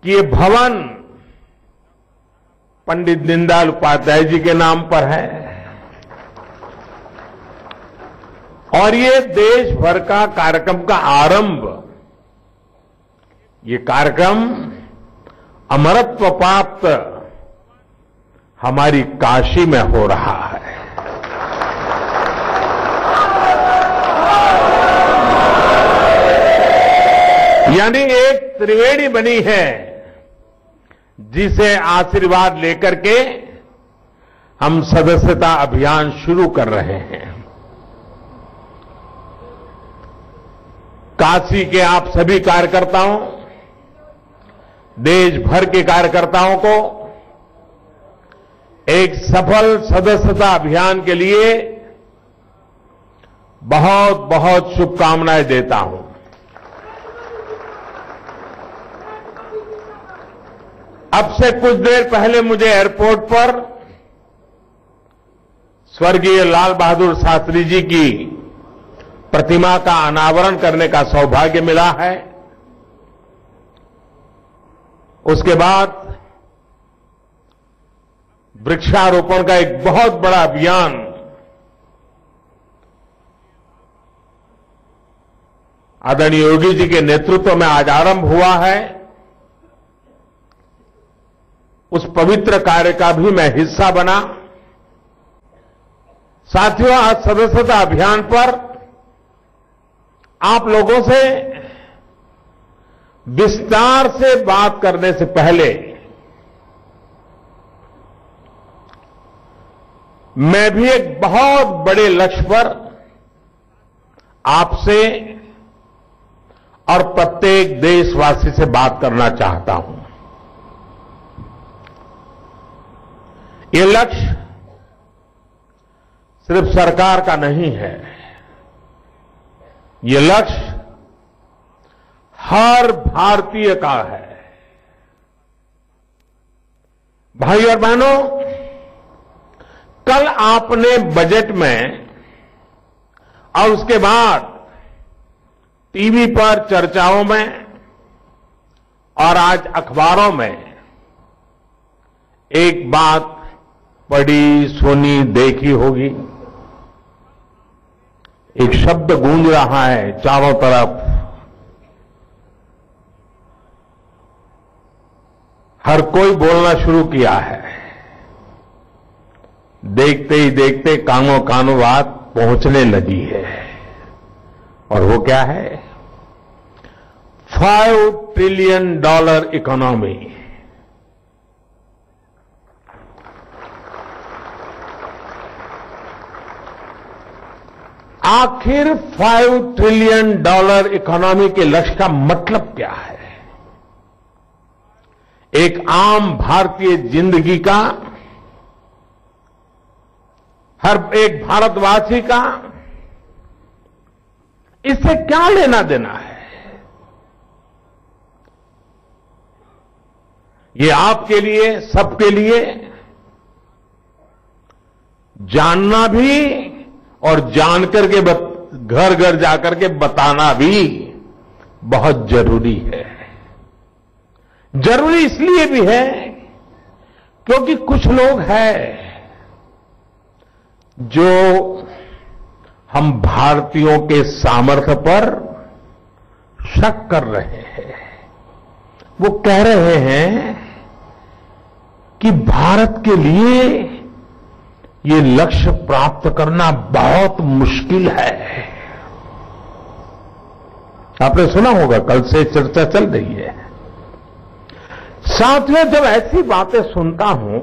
कि ये भवन पंडित दीनदयाल उपाध्याय जी के नाम पर है और ये देश भर का कार्यक्रम का आरंभ, ये कार्यक्रम अमरत्व प्राप्त हमारी काशी में हो रहा है। यानी एक त्रिवेणी बनी है जिसे आशीर्वाद लेकर के हम सदस्यता अभियान शुरू कर रहे हैं। काशी के आप सभी कार्यकर्ताओं, देश भर के कार्यकर्ताओं को एक सफल सदस्यता अभियान के लिए बहुत बहुत शुभकामनाएं देता हूं। अब से कुछ देर पहले मुझे एयरपोर्ट पर स्वर्गीय लाल बहादुर शास्त्री जी की प्रतिमा का अनावरण करने का सौभाग्य मिला है। उसके बाद वृक्षारोपण का एक बहुत बड़ा अभियान आदरणीय योगी जी के नेतृत्व में आज आरंभ हुआ है। उस पवित्र कार्य का भी मैं हिस्सा बना। साथियों, आज सदस्यता अभियान पर आप लोगों से विस्तार से बात करने से पहले मैं भी एक बहुत बड़े लक्ष्य पर आपसे और प्रत्येक देशवासी से बात करना चाहता हूं। ये लक्ष्य सिर्फ सरकार का नहीं है, ये लक्ष्य हर भारतीय का है। भाई और बहनों, कल आपने बजट में और उसके बाद टीवी पर चर्चाओं में और आज अखबारों में एक बात पढ़ी, सुनी, देखी होगी। एक शब्द गूंज रहा है चारों तरफ, हर कोई बोलना शुरू किया है। देखते ही देखते कानों कानों बात पहुंचने लगी है और वो क्या है? $5 ट्रिलियन इकोनॉमी। आखिर $5 ट्रिलियन इकोनॉमी के लक्ष्य का मतलब क्या है? एक आम भारतीय जिंदगी का, हर एक भारतवासी का इससे क्या लेना देना है? ये आपके लिए, सबके लिए जानना भी और जानकर के घर घर जाकर के बताना भी बहुत जरूरी है। जरूरी इसलिए भी है क्योंकि कुछ लोग हैं जो हम भारतीयों के सामर्थ्य पर शक कर रहे हैं। वो कह रहे हैं कि भारत के लिए ये लक्ष्य प्राप्त करना बहुत मुश्किल है। आपने सुना होगा, कल से चर्चा चल रही है। साथियों, जब ऐसी बातें सुनता हूं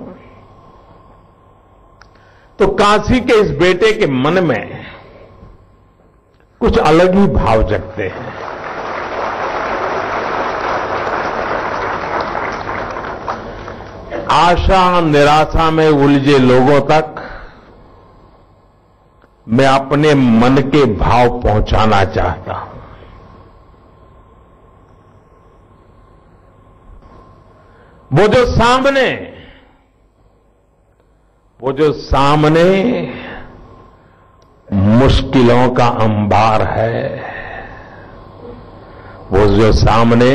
तो काशी के इस बेटे के मन में कुछ अलग ही भाव जगते हैं। आशा निराशा में उलझे लोगों तक मैं अपने मन के भाव पहुंचाना चाहता हूं। वो जो सामने मुश्किलों का अंबार है, वो जो सामने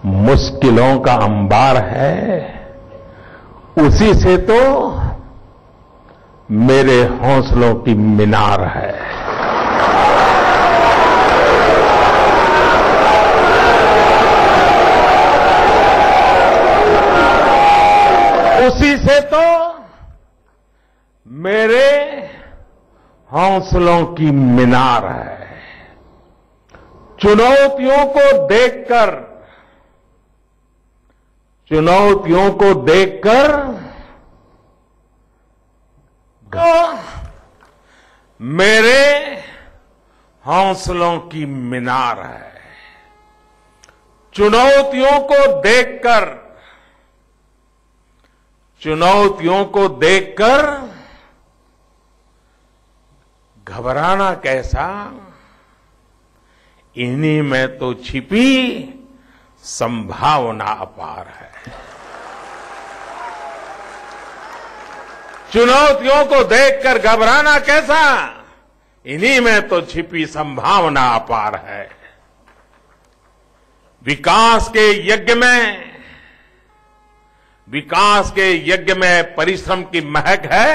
मुश्किलों का अंबार है, उसी से तो मेरे हौसलों की मीनार है। उसी से तो मेरे हौसलों की मीनार है। चुनौतियों को देखकर तो मेरे हौसलों की मीनार है। चुनौतियों को देखकर घबराना कैसा, इन्हीं में तो छिपी संभावना अपार है। चुनौतियों को देखकर घबराना कैसा, इन्हीं में तो छिपी संभावना अपार है। विकास के यज्ञ में परिश्रम की महक है,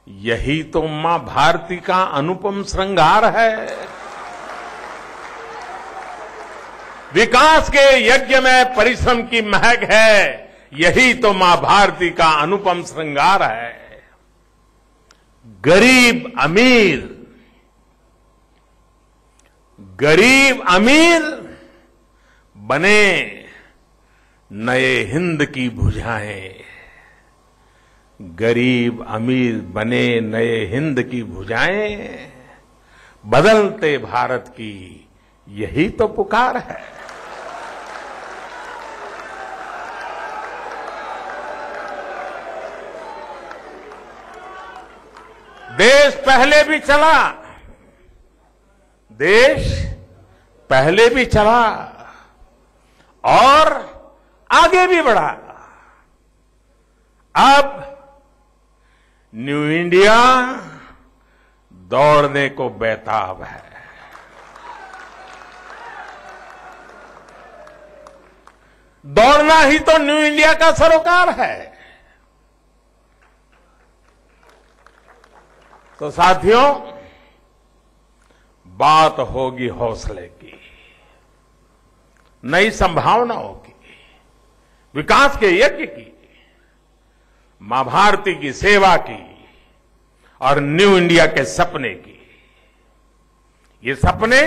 यही तो मां भारती का अनुपम श्रृंगार है। विकास के यज्ञ में परिश्रम की महक है, यही तो मां भारती का अनुपम श्रृंगार है। गरीब अमीर बने नए हिंद की भुजाएं। गरीब अमीर बने नए हिंद की भुजाएं, बदलते भारत की यही तो पुकार है। देश पहले भी चला और आगे भी बढ़ा। अब न्यू इंडिया दौड़ने को बेताब है। दौड़ना ही तो न्यू इंडिया का सरोकार है। तो साथियों, बात होगी हौसले की, नई संभावनाओं की, विकास के यज्ञ की, मां भारती की सेवा की और न्यू इंडिया के सपने की। ये सपने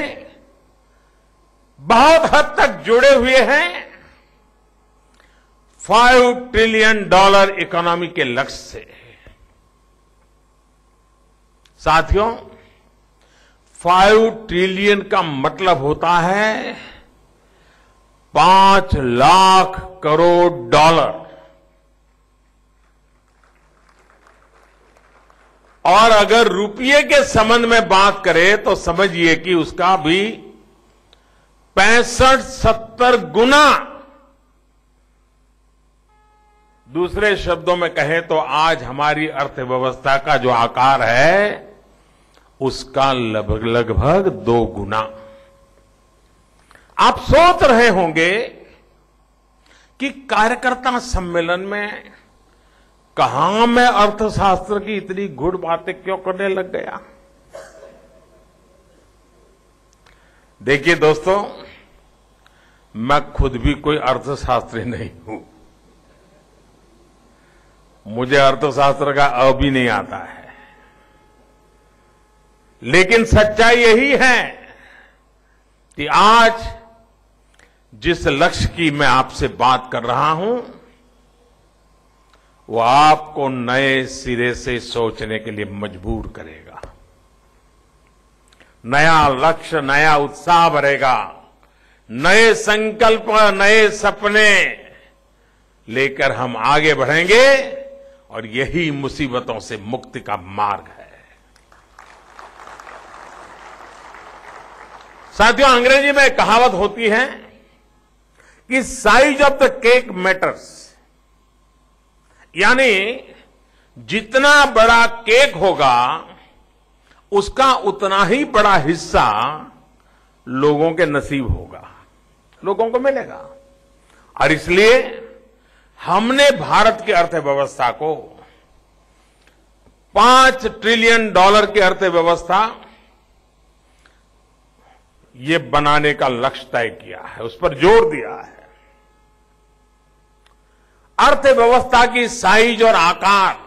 बहुत हद तक जुड़े हुए हैं $5 ट्रिलियन इकोनॉमी के लक्ष्य से। साथियों, 5 ट्रिलियन का मतलब होता है 5 लाख करोड़ डॉलर। और अगर रुपये के संबंध में बात करें तो समझिए कि उसका भी 65-70 गुना। दूसरे शब्दों में कहें तो आज हमारी अर्थव्यवस्था का जो आकार है उसका लगभग 2 गुना। आप सोच रहे होंगे कि कार्यकर्ता सम्मेलन में कहां मैं अर्थशास्त्र की इतनी गूढ़ बातें क्यों करने लग गया। देखिए दोस्तों, मैं खुद भी कोई अर्थशास्त्री नहीं हूं। मुझे अर्थशास्त्र का अ भी नहीं आता है। लेकिन सच्चाई यही है कि आज जिस लक्ष्य की मैं आपसे बात कर रहा हूं वो आपको नए सिरे से सोचने के लिए मजबूर करेगा। नया लक्ष्य, नया उत्साह भरेगा, नए संकल्प, नए सपने लेकर हम आगे बढ़ेंगे और यही मुसीबतों से मुक्ति का मार्ग है। साथियों, अंग्रेजी में एक कहावत होती है कि size of the cake matters, यानी जितना बड़ा केक होगा उसका उतना ही बड़ा हिस्सा लोगों के नसीब होगा। लोगों को मिलेगा। और इसलिए हमने भारत की अर्थव्यवस्था को $5 ट्रिलियन की अर्थव्यवस्था ये बनाने का लक्ष्य तय किया है, उस पर जोर दिया है। अर्थव्यवस्था की साइज और आकार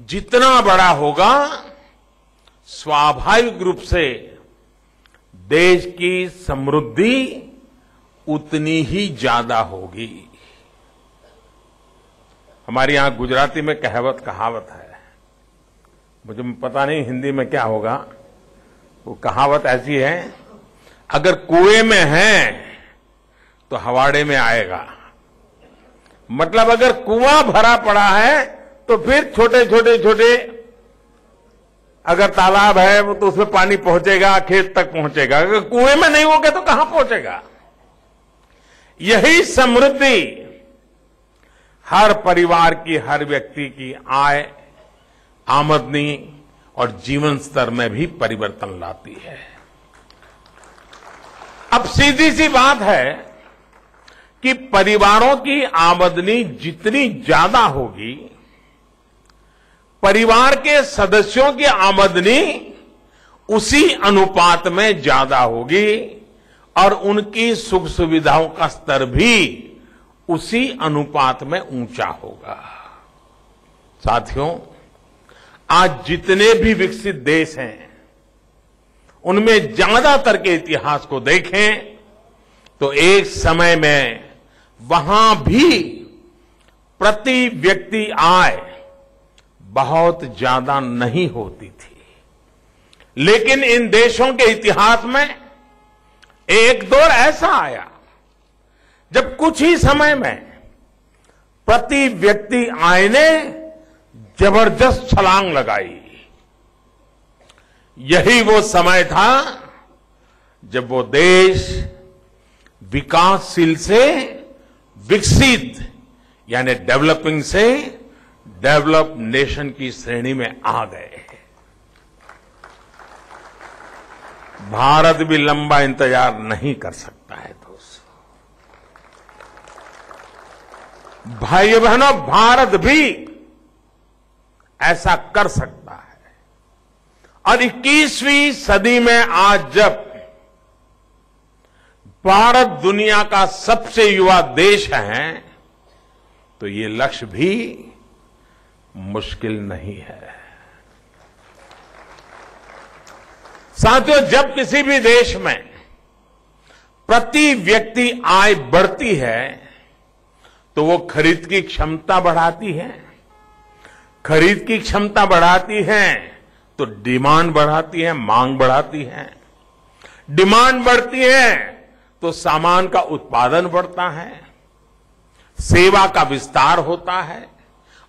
जितना बड़ा होगा, स्वाभाविक रूप से देश की समृद्धि उतनी ही ज्यादा होगी। हमारे यहां गुजराती में कहावत है, मुझे पता नहीं हिंदी में क्या होगा। वो कहावत ऐसी है, अगर कुएं में है तो हवाड़े में आएगा। मतलब अगर कुआं भरा पड़ा है तो फिर छोटे अगर तालाब है तो उसमें पानी पहुंचेगा, खेत तक पहुंचेगा। अगर कुएं में नहीं होगा तो कहां पहुंचेगा। यही समृद्धि हर परिवार की, हर व्यक्ति की आय, आमदनी और जीवन स्तर में भी परिवर्तन लाती है। अब सीधी सी बात है कि परिवारों की आमदनी जितनी ज्यादा होगी, परिवार के सदस्यों की आमदनी उसी अनुपात में ज्यादा होगी और उनकी सुख सुविधाओं का स्तर भी उसी अनुपात में ऊंचा होगा। साथियों, आज जितने भी विकसित देश हैं, उनमें ज्यादातर के इतिहास को देखें तो एक समय में वहां भी प्रति व्यक्ति आय बहुत ज्यादा नहीं होती थी। लेकिन इन देशों के इतिहास में एक दौर ऐसा आया जब कुछ ही समय में प्रति व्यक्ति आय ने जबरदस्त छलांग लगाई। यही वो समय था जब वो देश विकासशील से विकसित यानी डेवलपिंग से डेवलप नेशन की श्रेणी में आ गए। भारत भी लंबा इंतजार नहीं कर सकता है दोस्तों। भाइयों बहनों, भारत भी ऐसा कर सकता है। और 21वीं सदी में आज जब भारत दुनिया का सबसे युवा देश है, तो ये लक्ष्य भी मुश्किल नहीं है। साथियों, जब किसी भी देश में प्रति व्यक्ति आय बढ़ती है तो वो खरीद की क्षमता बढ़ाती है। खरीद की क्षमता बढ़ाती है तो डिमांड बढ़ाती है, मांग बढ़ाती है। डिमांड बढ़ती है तो सामान का उत्पादन बढ़ता है, सेवा का विस्तार होता है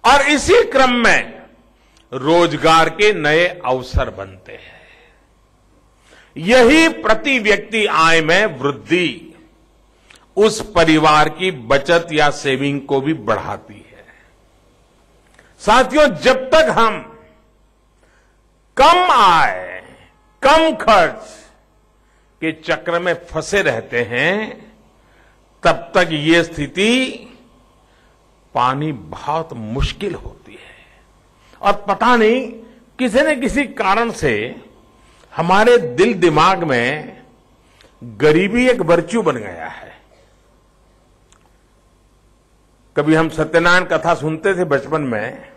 और इसी क्रम में रोजगार के नए अवसर बनते हैं। यही प्रति व्यक्ति आय में वृद्धि उस परिवार की बचत या सेविंग को भी बढ़ाती है। साथियों, जब तक हम कम आय, कम खर्च के चक्र में फंसे रहते हैं, तब तक ये स्थिति पानी बहुत मुश्किल होती है। और पता नहीं किसी न किसी कारण से हमारे दिल दिमाग में गरीबी एक वर्च्यू बन गया है। कभी हम सत्यनारायण कथा सुनते थे बचपन में,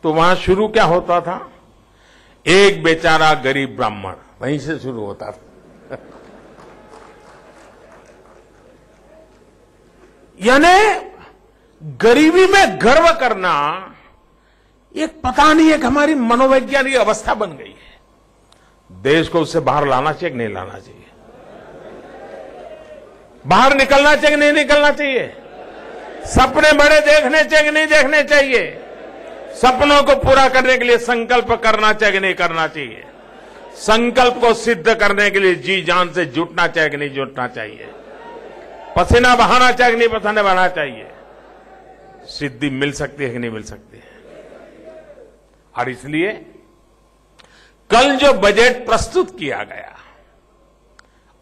तो वहां शुरू क्या होता था? एक बेचारा गरीब ब्राह्मण, वहीं से शुरू होता था। यानी गरीबी में गर्व करना एक पता नहीं, एक हमारी मनोवैज्ञानिक अवस्था बन गई है। देश को उससे बाहर लाना चाहिए कि नहीं लाना चाहिए? बाहर निकलना चाहिए कि नहीं निकलना चाहिए? सपने बड़े देखने चाहिए कि नहीं देखने चाहिए? सपनों को पूरा करने के लिए संकल्प करना चाहिए कि नहीं करना चाहिए? संकल्प को सिद्ध करने के लिए जी जान से जुटना चाहिए कि नहीं जुटना चाहिए? पसीना बहाना चाहिए कि नहीं पसीना बहाना चाहिए? सिद्धि मिल सकती है कि नहीं मिल सकती है? और इसलिए कल जो बजट प्रस्तुत किया गया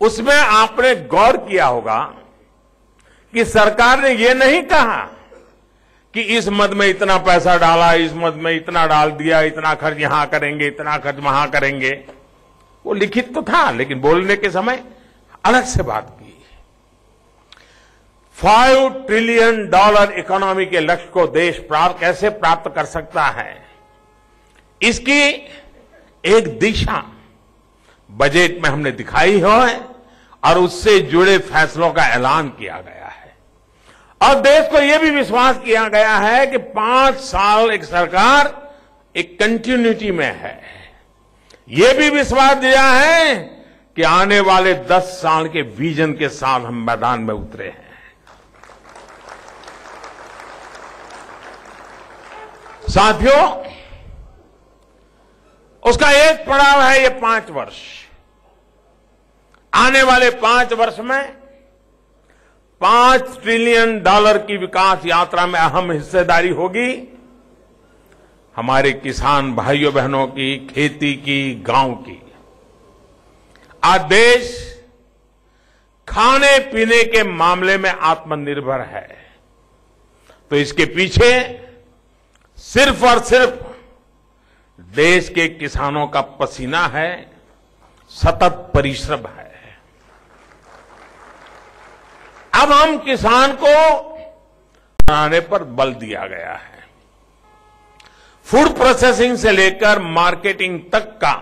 उसमें आपने गौर किया होगा कि सरकार ने यह नहीं कहा कि इस मद में इतना पैसा डाला, इस मद में इतना डाल दिया, इतना खर्च यहां करेंगे, इतना खर्च वहां करेंगे। वो लिखित तो था, लेकिन बोलने के समय अलग से बात की। $5 ट्रिलियन इकोनॉमी के लक्ष्य को देश कैसे प्राप्त कर सकता है, इसकी एक दिशा बजट में हमने दिखाई है और उससे जुड़े फैसलों का ऐलान किया गया है। और देश को यह भी विश्वास किया गया है कि 5 साल एक सरकार एक कंटिन्यूटी में है। यह भी विश्वास दिया है कि आने वाले 10 साल के विजन के साथ हम मैदान में उतरे हैं। साथियों, उसका एक पड़ाव है ये 5 वर्ष। आने वाले 5 वर्ष में $5 ट्रिलियन की विकास यात्रा में अहम हिस्सेदारी होगी हमारे किसान भाइयों बहनों की, खेती की, गांव की। आज देश खाने पीने के मामले में आत्मनिर्भर है, तो इसके पीछे सिर्फ और सिर्फ देश के किसानों का पसीना है, सतत परिश्रम है। अब हम किसान को बनाने पर बल दिया गया है। फूड प्रोसेसिंग से लेकर मार्केटिंग तक का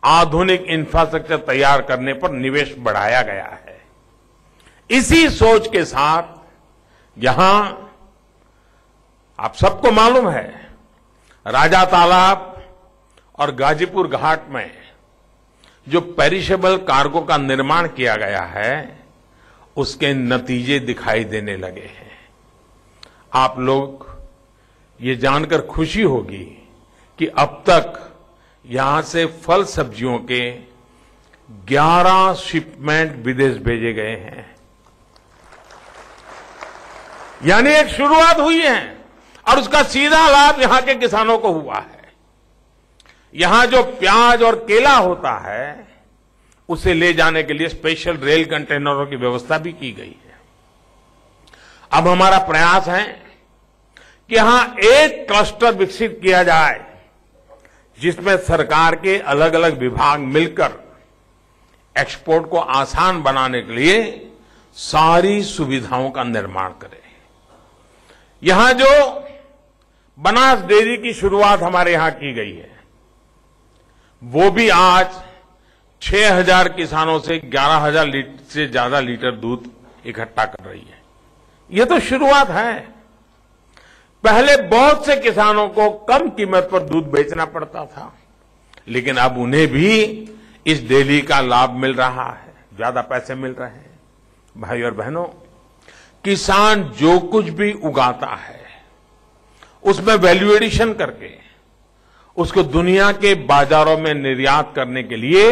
आधुनिक इंफ्रास्ट्रक्चर तैयार करने पर निवेश बढ़ाया गया है। इसी सोच के साथ यहां आप सबको मालूम है, राजा तालाब और गाजीपुर घाट में जो पेरिशेबल कार्गो का निर्माण किया गया है, उसके नतीजे दिखाई देने लगे हैं। आप लोग ये जानकर खुशी होगी कि अब तक यहां से फल सब्जियों के 11 शिपमेंट विदेश भेजे गए हैं। यानी एक शुरुआत हुई है और उसका सीधा लाभ यहां के किसानों को हुआ है। यहां जो प्याज और केला होता है, उसे ले जाने के लिए स्पेशल रेल कंटेनरों की व्यवस्था भी की गई है। अब हमारा प्रयास है कि यहां एक क्लस्टर विकसित किया जाए जिसमें सरकार के अलग अलग विभाग मिलकर एक्सपोर्ट को आसान बनाने के लिए सारी सुविधाओं का निर्माण करें। यहां जो बनास डेयरी की शुरुआत हमारे यहां की गई है, वो भी आज 6,000 किसानों से 11,000 लीटर से ज्यादा लीटर दूध इकट्ठा कर रही है। यह तो शुरुआत है। पहले बहुत से किसानों को कम कीमत पर दूध बेचना पड़ता था, लेकिन अब उन्हें भी इस डेयरी का लाभ मिल रहा है, ज्यादा पैसे मिल रहे हैं। भाई और बहनों, किसान जो कुछ भी उगाता है उसमें वैल्यू एडिशन करके उसको दुनिया के बाजारों में निर्यात करने के लिए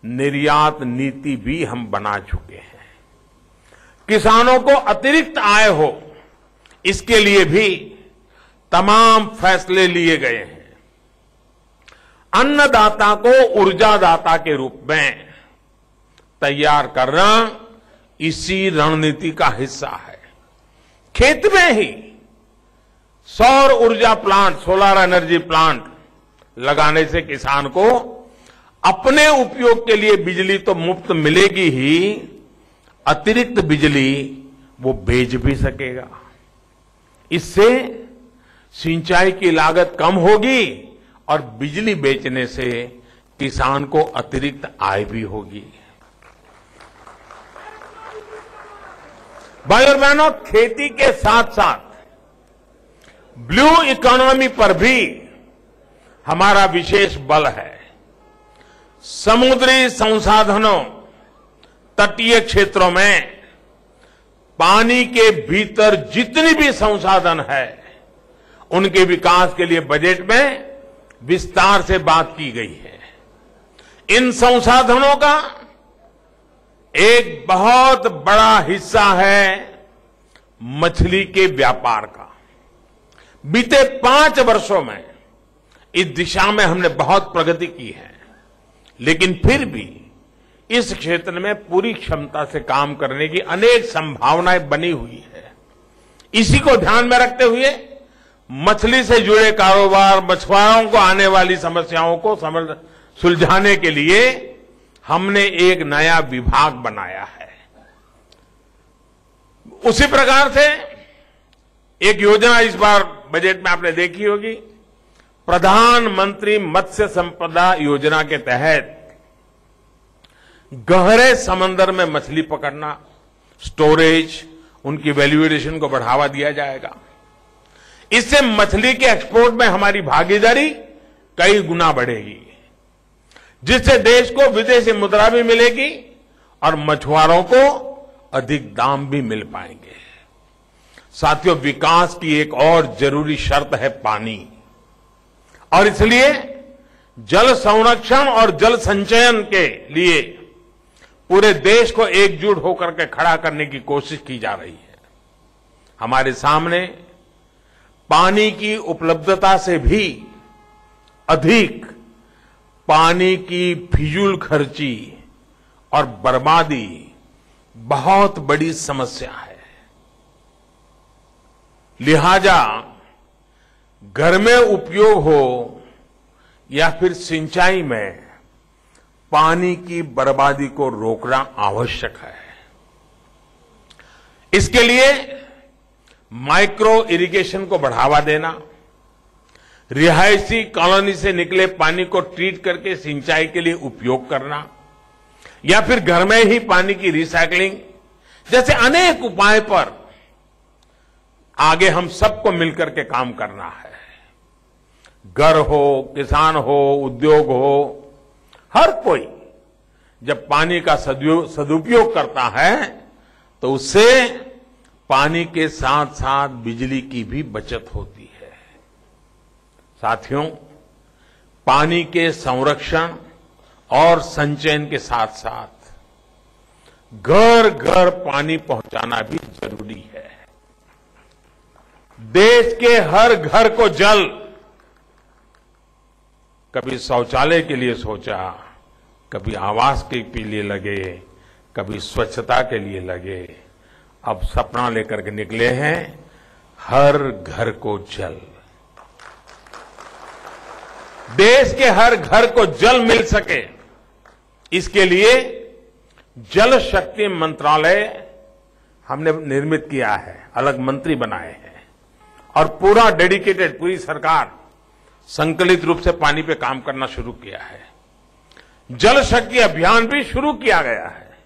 निर्यात नीति भी हम बना चुके हैं। किसानों को अतिरिक्त आय हो, इसके लिए भी तमाम फैसले लिए गए हैं। अन्नदाता को ऊर्जादाता के रूप में तैयार करना इसी रणनीति का हिस्सा है। खेत में ही सौर ऊर्जा प्लांट, सोलर एनर्जी प्लांट लगाने से किसान को अपने उपयोग के लिए बिजली तो मुफ्त मिलेगी ही, अतिरिक्त बिजली वो बेच भी सकेगा। इससे सिंचाई की लागत कम होगी और बिजली बेचने से किसान को अतिरिक्त आय भी होगी। भाई और बहनों, खेती के साथ साथ ब्लू इकोनॉमी पर भी हमारा विशेष बल है। समुद्री संसाधनों, तटीय क्षेत्रों में पानी के भीतर जितनी भी संसाधन है, उनके विकास के लिए बजट में विस्तार से बात की गई है। इन संसाधनों का एक बहुत बड़ा हिस्सा है मछली के व्यापार का। बीते 5 वर्षों में इस दिशा में हमने बहुत प्रगति की है, लेकिन फिर भी इस क्षेत्र में पूरी क्षमता से काम करने की अनेक संभावनाएं बनी हुई है। इसी को ध्यान में रखते हुए मछली से जुड़े कारोबार, मछुआरों को आने वाली समस्याओं को सुलझाने के लिए हमने एक नया विभाग बनाया है। उसी प्रकार से एक योजना इस बार बजट में आपने देखी होगी, प्रधानमंत्री मत्स्य संपदा योजना के तहत गहरे समंदर में मछली पकड़ना, स्टोरेज, उनकी वैल्यूएशन को बढ़ावा दिया जाएगा। इससे मछली के एक्सपोर्ट में हमारी भागीदारी कई गुना बढ़ेगी, जिससे देश को विदेशी मुद्रा भी मिलेगी और मछुआरों को अधिक दाम भी मिल पाएंगे। साथियों, विकास की एक और जरूरी शर्त है पानी, और इसलिए जल संरक्षण और जल संचयन के लिए पूरे देश को एकजुट होकर के खड़ा करने की कोशिश की जा रही है। हमारे सामने पानी की उपलब्धता से भी अधिक पानी की फिजूल खर्ची और बर्बादी बहुत बड़ी समस्या है। लिहाजा घर में उपयोग हो या फिर सिंचाई में पानी की बर्बादी को रोकना आवश्यक है। इसके लिए माइक्रो इरिगेशन को बढ़ावा देना, रिहायशी कॉलोनी से निकले पानी को ट्रीट करके सिंचाई के लिए उपयोग करना, या फिर घर में ही पानी की रिसाइकलिंग जैसे अनेक उपाय पर आगे हम सबको मिलकर के काम करना है। घर हो, किसान हो, उद्योग हो, हर कोई जब पानी का सदुपयोग करता है तो उससे पानी के साथ साथ बिजली की भी बचत होती है। साथियों, पानी के संरक्षण और संचयन के साथ साथ घर घर पानी पहुंचाना भी जरूरी है। देश के हर घर को जल, कभी शौचालय के लिए सोचा, कभी आवास के लिए लगे, कभी स्वच्छता के लिए लगे, अब सपना लेकर के निकले हैं हर घर को जल। देश के हर घर को जल मिल सके, इसके लिए जल शक्ति मंत्रालय हमने निर्मित किया है, अलग मंत्री बनाए हैं और पूरा डेडिकेटेड, पूरी सरकार संकलित रूप से पानी पे काम करना शुरू किया है। जल शक्ति अभियान भी शुरू किया गया है।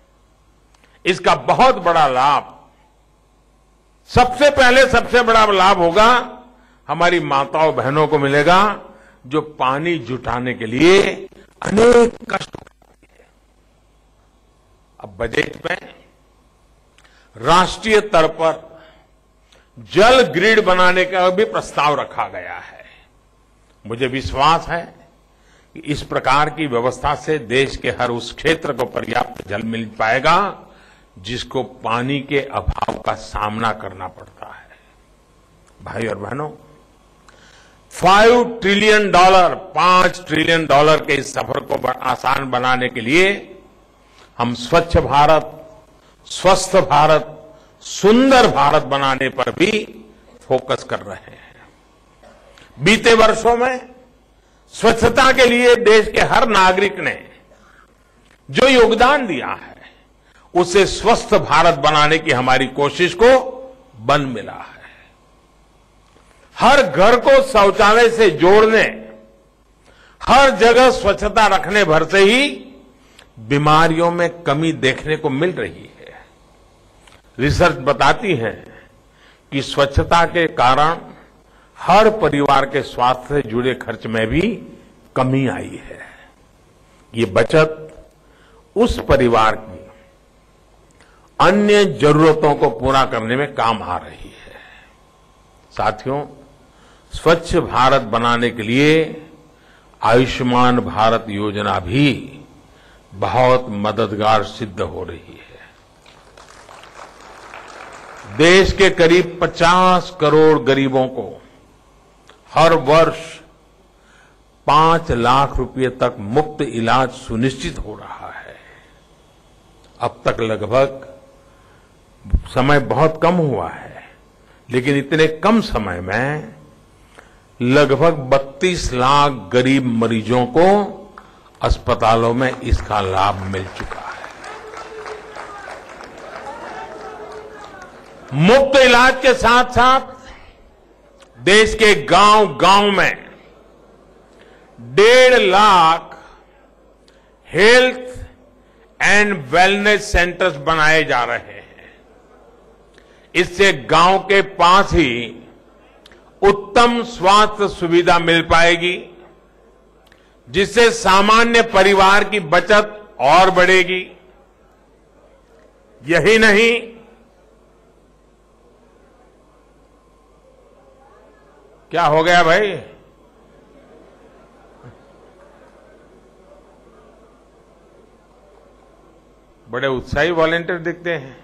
इसका बहुत बड़ा लाभ, सबसे पहले सबसे बड़ा लाभ होगा हमारी माताओं बहनों को मिलेगा जो पानी जुटाने के लिए अनेक कष्ट उठाती है। अब बजट में राष्ट्रीय स्तर पर जल ग्रिड बनाने का भी प्रस्ताव रखा गया है। मुझे विश्वास है कि इस प्रकार की व्यवस्था से देश के हर उस क्षेत्र को पर्याप्त जल मिल पाएगा जिसको पानी के अभाव का सामना करना पड़ता है। भाई और बहनों, $5 ट्रिलियन, $5 ट्रिलियन के इस सफर को आसान बनाने के लिए हम स्वच्छ भारत, स्वस्थ भारत, सुंदर भारत बनाने पर भी फोकस कर रहे हैं। बीते वर्षों में स्वच्छता के लिए देश के हर नागरिक ने जो योगदान दिया है, उसे स्वस्थ भारत बनाने की हमारी कोशिश को बल मिला है। हर घर को शौचालय से जोड़ने, हर जगह स्वच्छता रखने भर से ही बीमारियों में कमी देखने को मिल रही है। रिसर्च बताती है कि स्वच्छता के कारण हर परिवार के स्वास्थ्य से जुड़े खर्च में भी कमी आई है। ये बचत उस परिवार की अन्य जरूरतों को पूरा करने में काम आ रही है। साथियों, स्वच्छ भारत बनाने के लिए आयुष्मान भारत योजना भी बहुत मददगार सिद्ध हो रही है। देश के करीब 50 करोड़ गरीबों को हर वर्ष 5 लाख रुपए तक मुफ्त इलाज सुनिश्चित हो रहा है। अब तक लगभग समय बहुत कम हुआ है, लेकिन इतने कम समय में लगभग 32 लाख गरीब मरीजों को अस्पतालों में इसका लाभ मिल चुका है। मुफ्त इलाज के साथ साथ देश के गांव-गांव में 1.5 lakh health and wellness centres बनाए जा रहे हैं। इससे गांव के पास ही उत्तम स्वास्थ्य सुविधा मिल पाएगी, जिससे सामान्य परिवार की बचत और बढ़ेगी। यही नहीं, क्या हो गया भाई? बड़े उत्साही वॉलेंटियर दिखते हैं।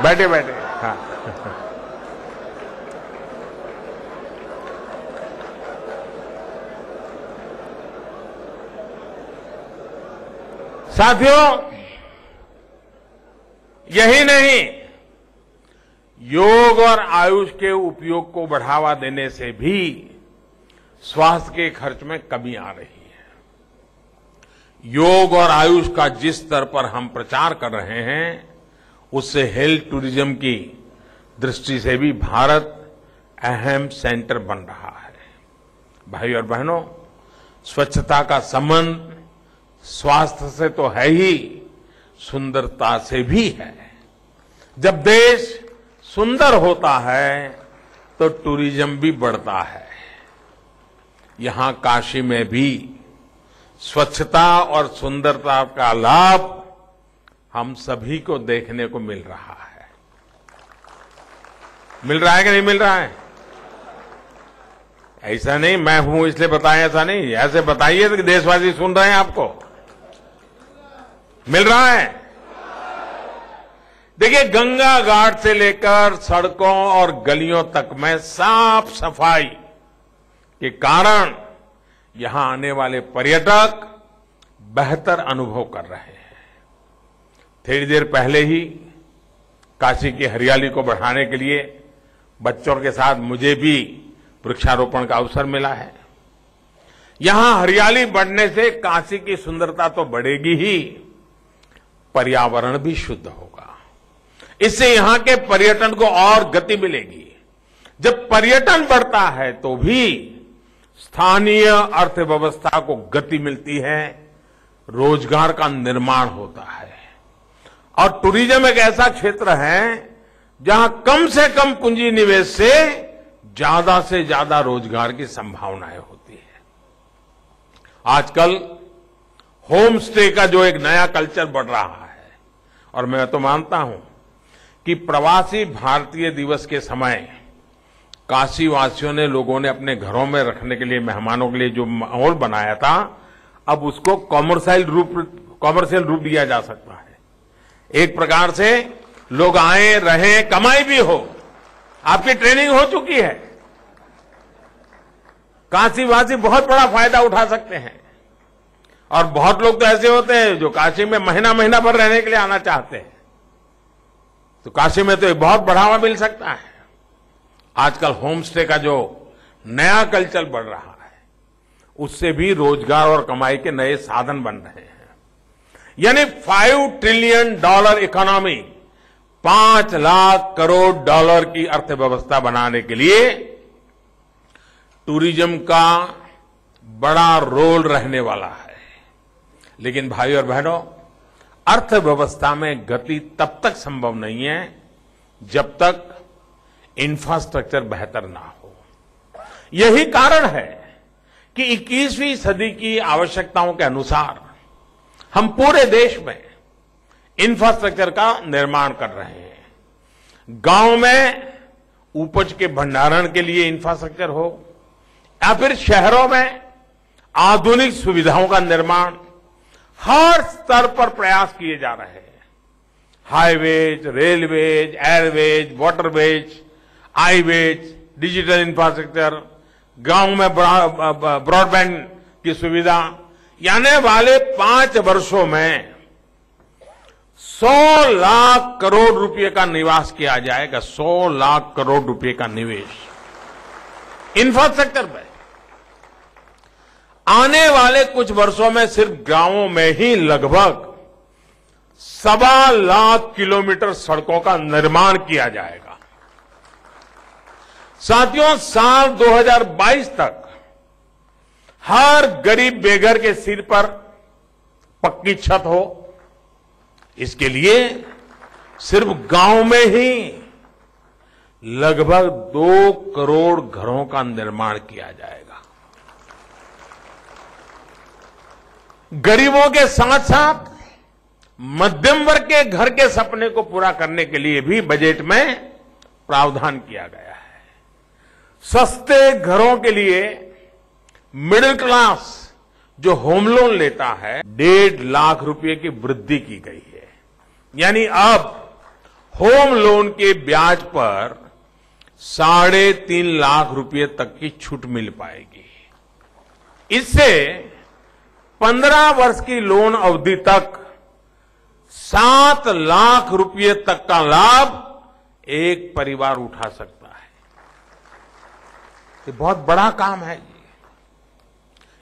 बैठे बैठे, हाँ। साथियों, यही नहीं, योग और आयुष के उपयोग को बढ़ावा देने से भी स्वास्थ्य के खर्च में कमी आ रही है। योग और आयुष का जिस स्तर पर हम प्रचार कर रहे हैं, उससे हेल्थ टूरिज्म की दृष्टि से भी भारत अहम सेंटर बन रहा है। भाई और बहनों, स्वच्छता का संबंध स्वास्थ्य से तो है ही, सुंदरता से भी है। जब देश सुंदर होता है तो टूरिज्म भी बढ़ता है। यहां काशी में भी स्वच्छता और सुंदरता का लाभ हम सभी को देखने को मिल रहा है। मिल रहा है कि नहीं मिल रहा है? ऐसा नहीं मैं हूं इसलिए बताया, ऐसा नहीं, ऐसे बताइए कि देशवासी सुन रहे हैं आपको। मिल रहा है? देखिए, गंगा घाट से लेकर सड़कों और गलियों तक में साफ सफाई के कारण यहां आने वाले पर्यटक बेहतर अनुभव कर रहे हैं। थोड़ी देर पहले ही काशी की हरियाली को बढ़ाने के लिए बच्चों के साथ मुझे भी वृक्षारोपण का अवसर मिला है। यहां हरियाली बढ़ने से काशी की सुंदरता तो बढ़ेगी ही, पर्यावरण भी शुद्ध होगा। इससे यहां के पर्यटन को और गति मिलेगी। जब पर्यटन बढ़ता है तो भी स्थानीय अर्थव्यवस्था को गति मिलती है, रोजगार का निर्माण होता है। और टूरिज्म एक ऐसा क्षेत्र है जहां कम से कम पूंजी निवेश से ज्यादा रोजगार की संभावनाएं होती है। आजकल होम स्टे का जो एक नया कल्चर बढ़ रहा है, और मैं तो मानता हूं कि प्रवासी भारतीय दिवस के समय काशी वासियों ने, लोगों ने अपने घरों में रखने के लिए, मेहमानों के लिए जो माहौल बनाया था, अब उसको कॉमर्शियल रूप दिया जा सकता है। एक प्रकार से लोग आए, रहें, कमाई भी हो। आपकी ट्रेनिंग हो चुकी है, काशीवासी बहुत बड़ा फायदा उठा सकते हैं। और बहुत लोग तो ऐसे होते हैं जो काशी में महीना महीना भर रहने के लिए आना चाहते हैं, तो काशी में तो बहुत बढ़ावा मिल सकता है। आजकल होम स्टे का जो नया कल्चर बढ़ रहा है, उससे भी रोजगार और कमाई के नए साधन बन रहे हैं। यानी $5 trillion economy, 5 lakh crore dollar की अर्थव्यवस्था बनाने के लिए टूरिज्म का बड़ा रोल रहने वाला है। लेकिन भाई और बहनों, अर्थव्यवस्था में गति तब तक संभव नहीं है जब तक इंफ्रास्ट्रक्चर बेहतर ना हो। यही कारण है कि 21वीं सदी की आवश्यकताओं के अनुसार हम पूरे देश में इंफ्रास्ट्रक्चर का निर्माण कर रहे हैं। गांव में उपज के भंडारण के लिए इंफ्रास्ट्रक्चर हो, या फिर शहरों में आधुनिक सुविधाओं का निर्माण, हर स्तर पर प्रयास किए जा रहे हैं। Highways, railways, Airways, waterways highways, digital infrastructure, गांव में ब्रॉडबैंड की सुविधा, आने वाले 5 वर्षों में 100 लाख करोड़ रुपए का निवेश किया जाएगा। 100 लाख करोड़ रुपए का निवेश इंफ्रास्ट्रक्चर में। आने वाले कुछ वर्षों में सिर्फ गांवों में ही लगभग 1.25 लाख किलोमीटर सड़कों का निर्माण किया जाएगा। साथियों, साल 2022 तक हर गरीब बेघर के सिर पर पक्की छत हो, इसके लिए सिर्फ गांव में ही लगभग 2 करोड़ घरों का निर्माण किया जाएगा। गरीबों के साथ साथ मध्यम वर्ग के घर के सपने को पूरा करने के लिए भी बजट में प्रावधान किया गया है। सस्ते घरों के लिए मिडिल क्लास जो होम लोन लेता है, 1.5 लाख रुपए की वृद्धि की गई है। यानी अब होम लोन के ब्याज पर 3.5 लाख रुपए तक की छूट मिल पाएगी। इससे 15 वर्ष की लोन अवधि तक 7 लाख रुपए तक का लाभ एक परिवार उठा सकता है। ये बहुत बड़ा काम है।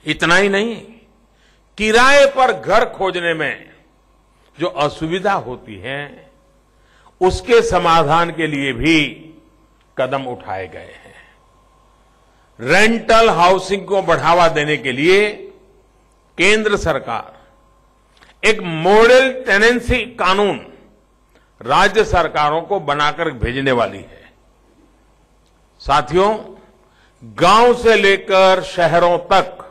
इतना ही नहीं, किराए पर घर खोजने में जो असुविधा होती है, उसके समाधान के लिए भी कदम उठाए गए हैं। रेंटल हाउसिंग को बढ़ावा देने के लिए केंद्र सरकार एक मॉडल टेनेंसी कानून राज्य सरकारों को बनाकर भेजने वाली है। साथियों, गांव से लेकर शहरों तक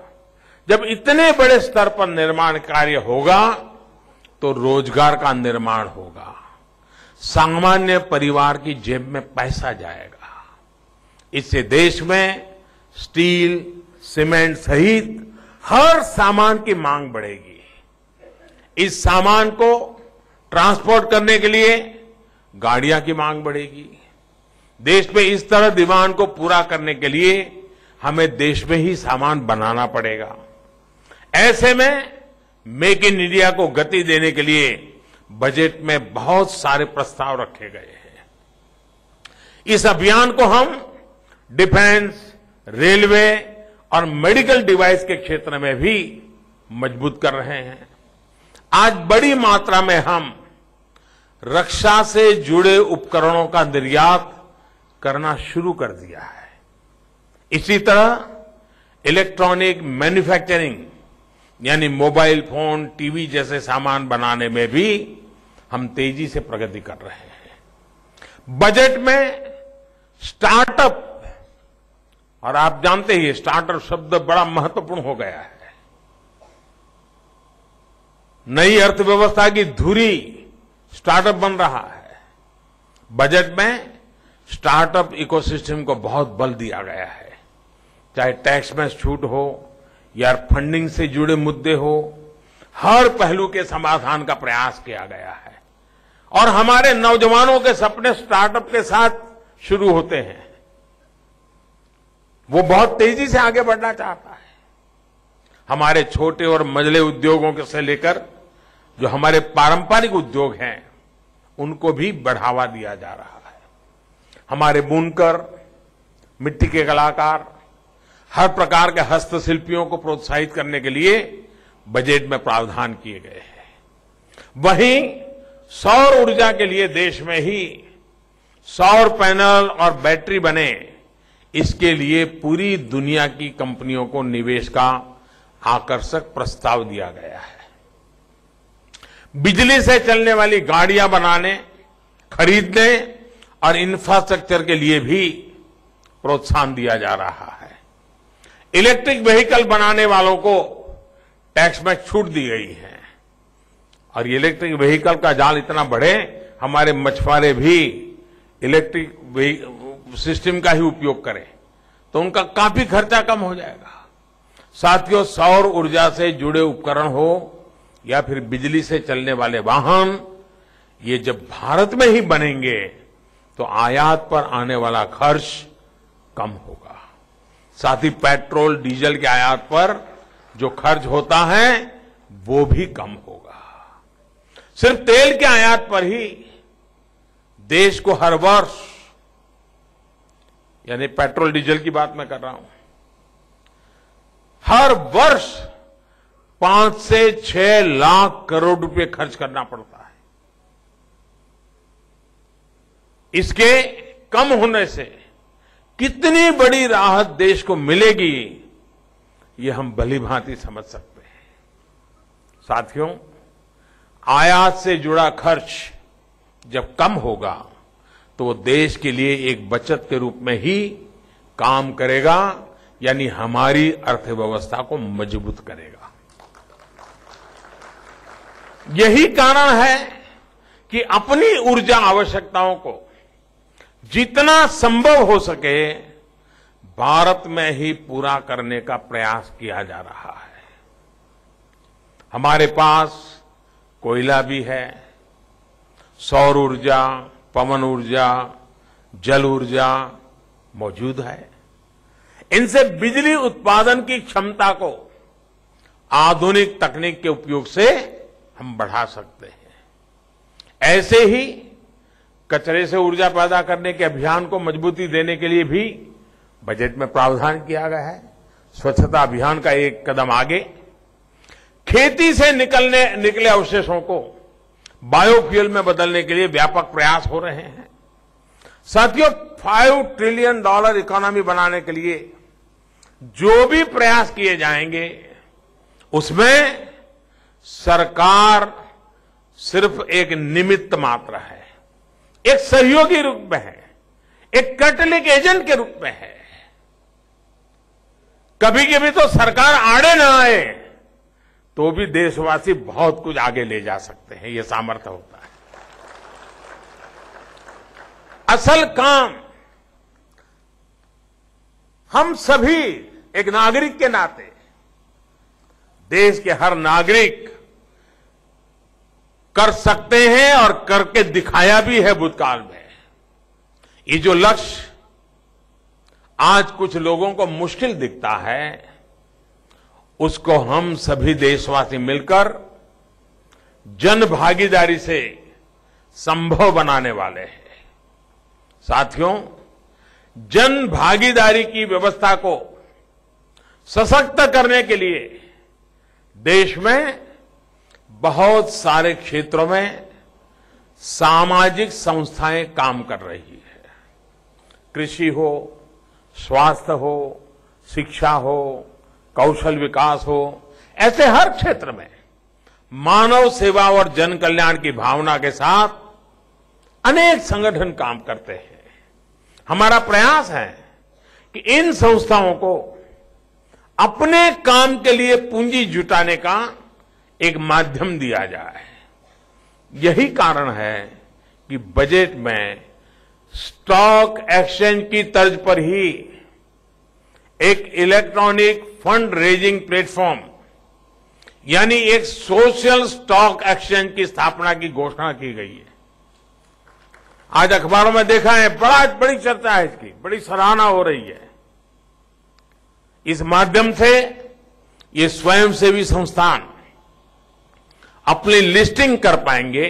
जब इतने बड़े स्तर पर निर्माण कार्य होगा तो रोजगार का निर्माण होगा, सामान्य परिवार की जेब में पैसा जाएगा। इससे देश में स्टील, सीमेंट सहित हर सामान की मांग बढ़ेगी। इस सामान को ट्रांसपोर्ट करने के लिए गाड़ियां की मांग बढ़ेगी। देश में इस तरह डिमांड को पूरा करने के लिए हमें देश में ही सामान बनाना पड़ेगा। ऐसे में मेक इन इंडिया को गति देने के लिए बजट में बहुत सारे प्रस्ताव रखे गए हैं। इस अभियान को हम डिफेंस, रेलवे और मेडिकल डिवाइस के क्षेत्र में भी मजबूत कर रहे हैं। आज बड़ी मात्रा में हम रक्षा से जुड़े उपकरणों का निर्यात करना शुरू कर दिया है। इसी तरह इलेक्ट्रॉनिक मैन्युफैक्चरिंग यानी मोबाइल फोन, टीवी जैसे सामान बनाने में भी हम तेजी से प्रगति कर रहे हैं। बजट में स्टार्टअप, और आप जानते ही स्टार्टअप शब्द बड़ा महत्वपूर्ण हो गया है। नई अर्थव्यवस्था की धुरी स्टार्टअप बन रहा है। बजट में स्टार्टअप इकोसिस्टम को बहुत बल दिया गया है। चाहे टैक्स में छूट हो या फंडिंग से जुड़े मुद्दे हो, हर पहलू के समाधान का प्रयास किया गया है। और हमारे नौजवानों के सपने स्टार्टअप के साथ शुरू होते हैं। वो बहुत तेजी से आगे बढ़ना चाहता है। हमारे छोटे और मझले उद्योगों से लेकर जो हमारे पारंपरिक उद्योग हैं, उनको भी बढ़ावा दिया जा रहा है। हमारे बुनकर, मिट्टी के कलाकार, हर प्रकार के हस्तशिल्पियों को प्रोत्साहित करने के लिए बजट में प्रावधान किए गए हैं। वहीं सौर ऊर्जा के लिए देश में ही सौर पैनल और बैटरी बने, इसके लिए पूरी दुनिया की कंपनियों को निवेश का आकर्षक प्रस्ताव दिया गया है। बिजली से चलने वाली गाड़ियां बनाने, खरीदने और इंफ्रास्ट्रक्चर के लिए भी प्रोत्साहन दिया जा रहा है। इलेक्ट्रिक व्हीकल बनाने वालों को टैक्स में छूट दी गई है। और ये इलेक्ट्रिक व्हीकल का जाल इतना बढ़े, हमारे मछुआरे भी इलेक्ट्रिक सिस्टम का ही उपयोग करें तो उनका काफी खर्चा कम हो जाएगा। साथियों, सौर ऊर्जा से जुड़े उपकरण हो या फिर बिजली से चलने वाले वाहन, ये जब भारत में ही बनेंगे तो आयात पर आने वाला खर्च कम होगा। साथ ही पेट्रोल डीजल के आयात पर जो खर्च होता है वो भी कम होगा। सिर्फ तेल के आयात पर ही देश को हर वर्ष, यानी पेट्रोल डीजल की बात मैं कर रहा हूं, हर वर्ष 5 से 6 लाख करोड़ रुपए खर्च करना पड़ता है। इसके कम होने से कितनी बड़ी राहत देश को मिलेगी, ये हम भली भांति समझ सकते हैं। साथियों, आयात से जुड़ा खर्च जब कम होगा तो वो देश के लिए एक बचत के रूप में ही काम करेगा, यानी हमारी अर्थव्यवस्था को मजबूत करेगा। यही कारण है कि अपनी ऊर्जा आवश्यकताओं को जितना संभव हो सके भारत में ही पूरा करने का प्रयास किया जा रहा है। हमारे पास कोयला भी है, सौर ऊर्जा, पवन ऊर्जा, जल ऊर्जा मौजूद है। इनसे बिजली उत्पादन की क्षमता को आधुनिक तकनीक के उपयोग से हम बढ़ा सकते हैं। ऐसे ही कचरे से ऊर्जा पैदा करने के अभियान को मजबूती देने के लिए भी बजट में प्रावधान किया गया है। स्वच्छता अभियान का एक कदम आगे, खेती से निकले अवशेषों को बायोफ्यूल में बदलने के लिए व्यापक प्रयास हो रहे हैं। साथियों, $5 ट्रिलियन इकोनॉमी बनाने के लिए जो भी प्रयास किए जाएंगे उसमें सरकार सिर्फ एक निमित्त मात्र है, एक सहयोगी रूप में है, एक कैटलिक एजेंट के रूप में है। कभी कभी तो सरकार आड़े न आए तो भी देशवासी बहुत कुछ आगे ले जा सकते हैं, ये सामर्थ्य होता है। असल काम हम सभी एक नागरिक के नाते, देश के हर नागरिक कर सकते हैं और करके दिखाया भी है भूतकाल में। ये जो लक्ष्य आज कुछ लोगों को मुश्किल दिखता है, उसको हम सभी देशवासी मिलकर जन भागीदारी से संभव बनाने वाले हैं। साथियों, जन भागीदारी की व्यवस्था को सशक्त करने के लिए देश में बहुत सारे क्षेत्रों में सामाजिक संस्थाएं काम कर रही है। कृषि हो, स्वास्थ्य हो, शिक्षा हो, कौशल विकास हो, ऐसे हर क्षेत्र में मानव सेवा और जन कल्याण की भावना के साथ अनेक संगठन काम करते हैं। हमारा प्रयास है कि इन संस्थाओं को अपने काम के लिए पूंजी जुटाने का एक माध्यम दिया जाए। यही कारण है कि बजट में स्टॉक एक्सचेंज की तर्ज पर ही एक इलेक्ट्रॉनिक फंड रेजिंग प्लेटफॉर्म, यानी एक सोशल स्टॉक एक्सचेंज की स्थापना की घोषणा की गई है। आज अखबारों में देखा है, बड़ी चर्चा है इसकी, बड़ी सराहना हो रही है। इस माध्यम से ये स्वयंसेवी संस्थान अपनी लिस्टिंग कर पाएंगे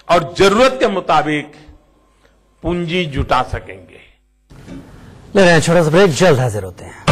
और जरूरत के मुताबिक पूंजी जुटा सकेंगे। ले रहे हैं छोटा सा ब्रेक, जल्द हाजिर होते हैं।